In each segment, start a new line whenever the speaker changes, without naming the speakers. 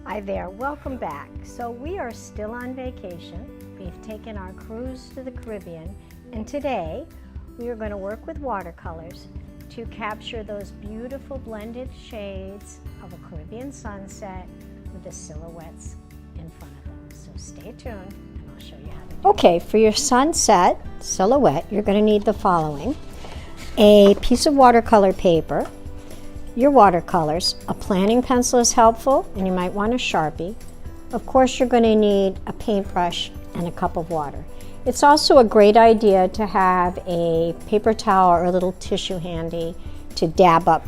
Hi there, welcome back. So we are still on vacation. We've taken our cruise to the Caribbean, and today we are going to work with watercolors to capture those beautiful blended shades of a Caribbean sunset with the silhouettes in front of them. So stay tuned and I'll show you how to do it. Okay, for your sunset silhouette, you're going to need the following: a piece of watercolor paper, your watercolors, a planning pencil is helpful, and you might want a Sharpie. Of course, you're going to need a paintbrush and a cup of water. It's also a great idea to have a paper towel or a little tissue handy to dab up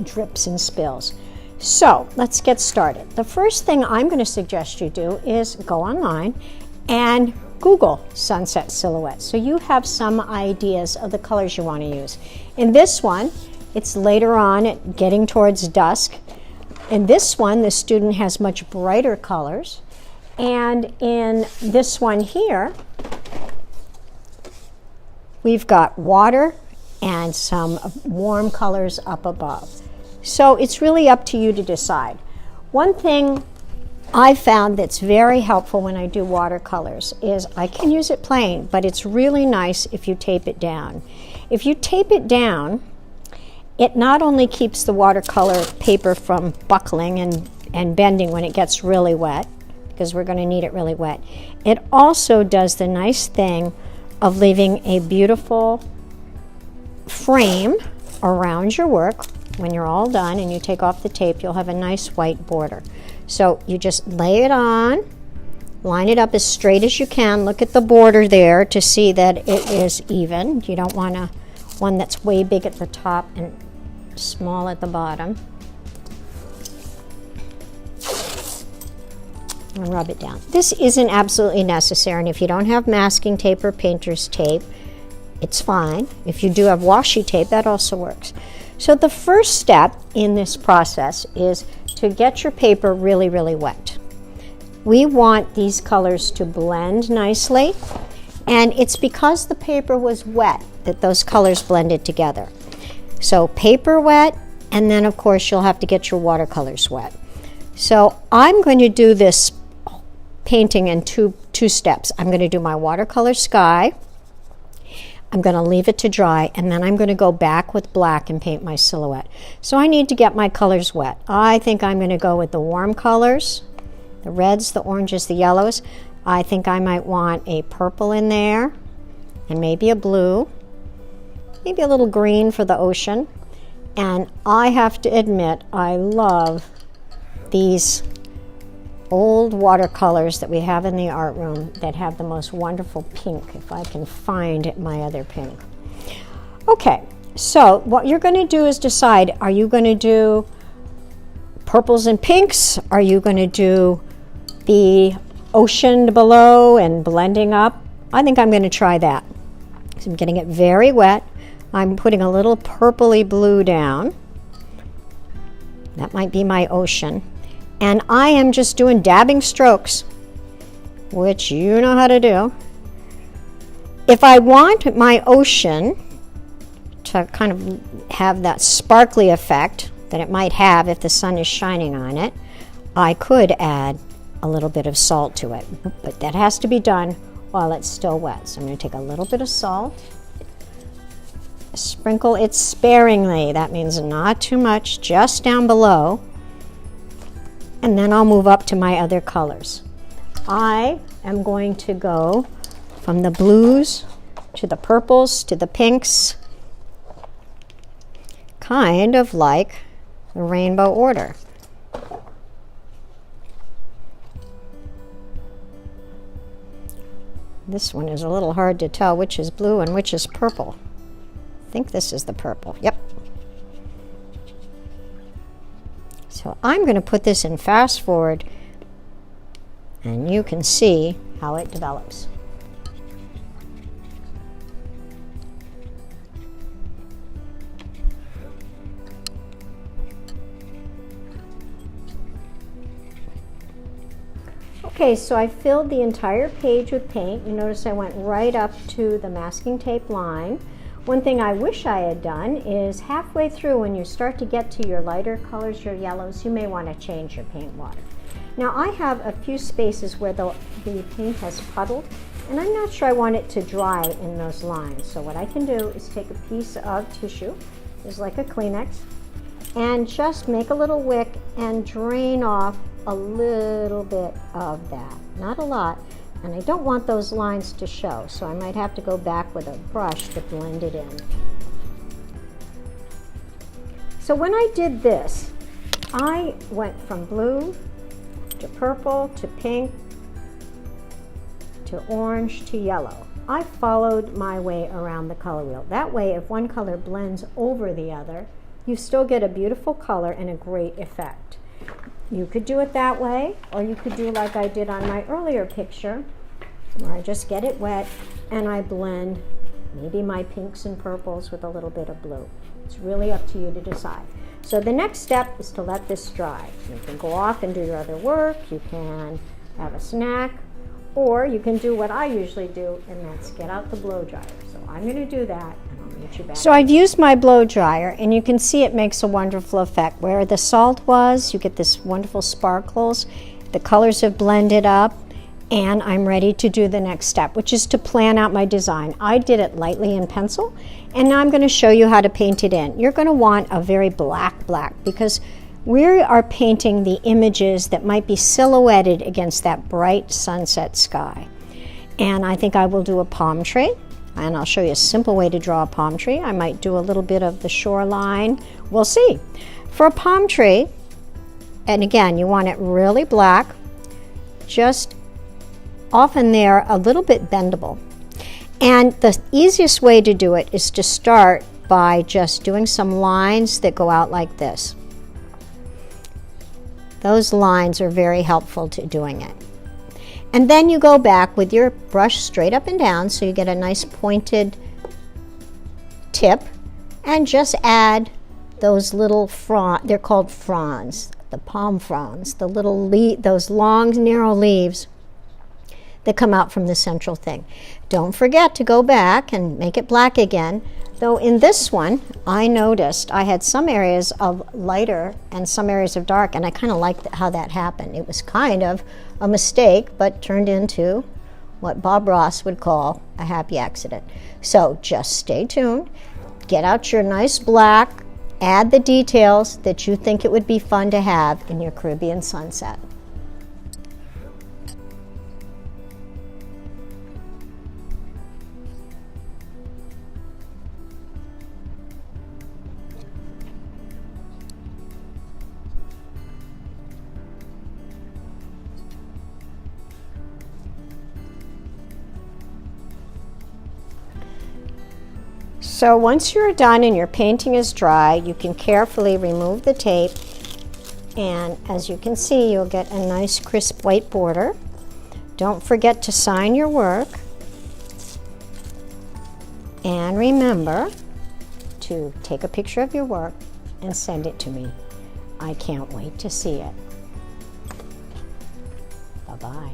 drips and spills. So let's get started. The first thing I'm going to suggest you do is go online and Google sunset silhouettes, so you have some ideas of the colors you want to use. In this one, it's later on, getting towards dusk. In this one, the student has much brighter colors. And in this one here, we've got water and some warm colors up above. So it's really up to you to decide. One thing I found that's very helpful when I do watercolors is I can use it plain, but it's really nice if you tape it down. If you tape it down, it not only keeps the watercolor paper from buckling and bending when it gets really wet, because we're going to need it really wet, it also does the nice thing of leaving a beautiful frame around your work. When you're all done and you take off the tape, you'll have a nice white border. So you just lay it on, line it up as straight as you can. Look at the border there to see that it is even. You don't want one that's way big at the top and small at the bottom. And rub it down. This isn't absolutely necessary, and if you don't have masking tape or painter's tape, it's fine. If you do have washi tape, that also works. So the first step in this process is to get your paper really, really wet. We want these colors to blend nicely, and it's because the paper was wet that those colors blended together. So paper wet, and then of course you'll have to get your watercolors wet. So I'm going to do this painting in two steps. I'm going to do my watercolor sky. I'm going to leave it to dry, and then I'm going to go back with black and paint my silhouette. So I need to get my colors wet. I think I'm going to go with the warm colors, the reds, the oranges, the yellows. I think I might want a purple in there, and maybe a blue. Maybe a little green for the ocean. And I have to admit, I love these old watercolors that we have in the art room that have the most wonderful pink, if I can find my other pink. Okay, so what you're going to do is decide, are you going to do purples and pinks? Are you going to do the ocean below and blending up? I think I'm going to try that. So I'm getting it very wet. I'm putting a little purpley blue down. That might be my ocean. And I am just doing dabbing strokes, which you know how to do. If I want my ocean to kind of have that sparkly effect that it might have if the sun is shining on it, I could add a little bit of salt to it. But that has to be done while it's still wet. So I'm going to take a little bit of salt. Sprinkle it sparingly. That means not too much, just down below. And then I'll move up to my other colors. I am going to go from the blues to the purples to the pinks, kind of like the rainbow order. This one is a little hard to tell which is blue and which is purple. I think this is the purple. Yep. So I'm going to put this in fast forward, and you can see how it develops. Okay, so I filled the entire page with paint. You notice I went right up to the masking tape line. One thing I wish I had done is halfway through, when you start to get to your lighter colors, your yellows, you may want to change your paint water. Now I have a few spaces where the paint has puddled, and I'm not sure I want it to dry in those lines. So what I can do is take a piece of tissue, just like a Kleenex, and just make a little wick and drain off a little bit of that. Not a lot, and I don't want those lines to show, so I might have to go back with a brush to blend it in. So when I did this, I went from blue to purple to pink to orange to yellow. I followed my way around the color wheel. That way, if one color blends over the other, you still get a beautiful color and a great effect. You could do it that way, or you could do like I did on my earlier picture, where I just get it wet and I blend maybe my pinks and purples with a little bit of blue. It's really up to you to decide. So the next step is to let this dry. You can go off and do your other work, you can have a snack, or you can do what I usually do, and that's get out the blow dryer. So I'm going to do that, and I'll meet you back. So I've used my blow dryer, and you can see it makes a wonderful effect. Where the salt was, you get this wonderful sparkles. The colors have blended up, and I'm ready to do the next step, which is to plan out my design. I did it lightly in pencil, and now I'm going to show you how to paint it in. You're going to want a very black, because we are painting the images that might be silhouetted against that bright sunset sky. And I think I will do a palm tree, and I'll show you a simple way to draw a palm tree. I might do a little bit of the shoreline. We'll see. For a palm tree, and again, you want it really black, just often they're a little bit bendable. And the easiest way to do it is to start by just doing some lines that go out like this. Those lines are very helpful to doing it. And then you go back with your brush straight up and down so you get a nice pointed tip, and just add those little fronds. They're called fronds, the palm fronds, the little those long narrow leaves that come out from the central thing. Don't forget to go back and make it black again. Though in this one, I noticed I had some areas of lighter and some areas of dark, and I kind of liked how that happened. It was kind of a mistake, but turned into what Bob Ross would call a happy accident. So just stay tuned, get out your nice black, add the details that you think it would be fun to have in your Caribbean sunset. So once you're done and your painting is dry, you can carefully remove the tape, and as you can see, you'll get a nice crisp white border. Don't forget to sign your work, and remember to take a picture of your work and send it to me. I can't wait to see it. Bye-bye.